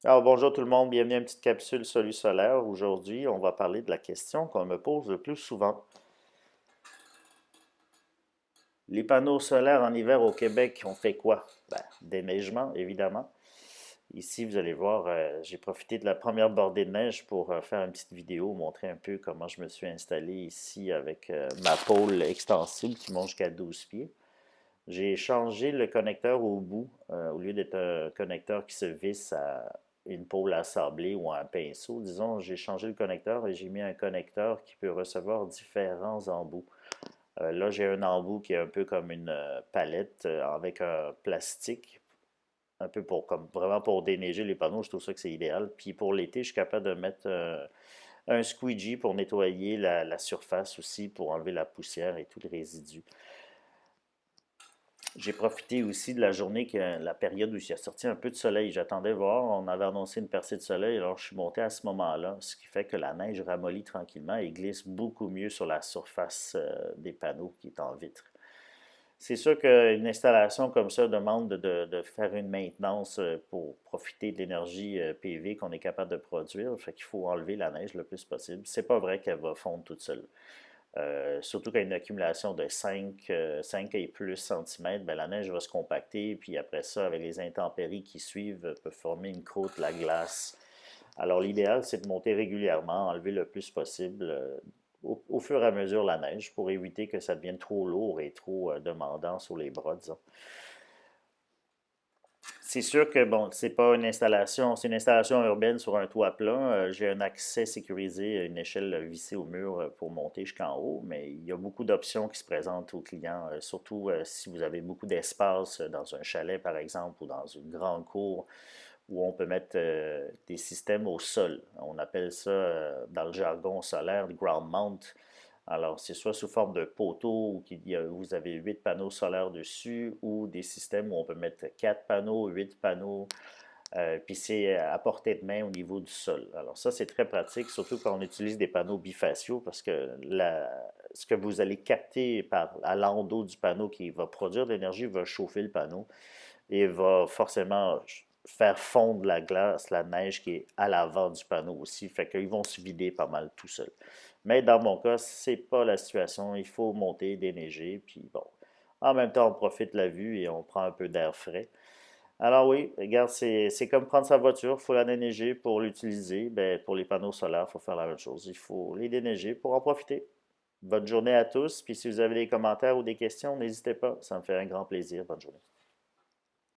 Alors bonjour tout le monde, bienvenue à une petite capsule Solu solaire. Aujourd'hui, on va parler de la question qu'on me pose le plus souvent. Les panneaux solaires en hiver au Québec, on fait quoi? Ben, déneigement, évidemment. Ici, vous allez voir, j'ai profité de la première bordée de neige pour faire une petite vidéo, montrer un peu comment je me suis installé ici avec ma pôle extensible qui monte jusqu'à 12 pieds. J'ai changé le connecteur au bout, au lieu d'être un connecteur qui se visse à une pôle à sabler ou à un pinceau. Disons, j'ai changé le connecteur et j'ai mis un connecteur qui peut recevoir différents embouts. Là, j'ai un embout qui est un peu comme une palette avec un plastique, un peu pour comme vraiment pour déneiger les panneaux. Je trouve ça que c'est idéal. Puis pour l'été, je suis capable de mettre un squeegee pour nettoyer la surface aussi, pour enlever la poussière et tout le résidu. J'ai profité aussi de la journée, la période où il y a sorti un peu de soleil. J'attendais voir, on avait annoncé une percée de soleil, alors je suis monté à ce moment-là, ce qui fait que la neige ramollit tranquillement et glisse beaucoup mieux sur la surface des panneaux qui est en vitre. C'est sûr qu'une installation comme ça demande de faire une maintenance pour profiter de l'énergie PV qu'on est capable de produire. Fait qu'il faut enlever la neige le plus possible. C'est pas vrai qu'elle va fondre toute seule. Surtout quand il y a une accumulation de 5 et plus centimètres, ben, la neige va se compacter, puis après ça, avec les intempéries qui suivent, peut former une croûte, la glace. Alors l'idéal, c'est de monter régulièrement, enlever le plus possible au fur et à mesure la neige pour éviter que ça devienne trop lourd et trop demandant sur les bras, disons. C'est sûr que bon, c'est pas une installation, c'est une installation urbaine sur un toit plat. J'ai un accès sécurisé, une échelle vissée au mur pour monter jusqu'en haut, mais il y a beaucoup d'options qui se présentent aux clients, surtout si vous avez beaucoup d'espace dans un chalet par exemple ou dans une grande cour où on peut mettre des systèmes au sol. On appelle ça dans le jargon solaire le ground mount. Alors, c'est soit sous forme de poteau où vous avez 8 panneaux solaires dessus ou des systèmes où on peut mettre 4 panneaux, 8 panneaux, puis c'est à portée de main au niveau du sol. Alors ça, c'est très pratique, surtout quand on utilise des panneaux bifaciaux parce que ce que vous allez capter à l'endos du panneau qui va produire de l'énergie va chauffer le panneau et va forcément faire fondre la glace, la neige qui est à l'avant du panneau aussi. Fait qu'ils vont se vider pas mal tout seuls. Mais dans mon cas, c'est pas la situation. Il faut monter, déneiger, puis bon. En même temps, on profite de la vue et on prend un peu d'air frais. Alors oui, regarde, c'est comme prendre sa voiture, il faut la déneiger pour l'utiliser. Ben, pour les panneaux solaires, il faut faire la même chose. Il faut les déneiger pour en profiter. Bonne journée à tous, puis si vous avez des commentaires ou des questions, n'hésitez pas, ça me fait un grand plaisir. Bonne journée.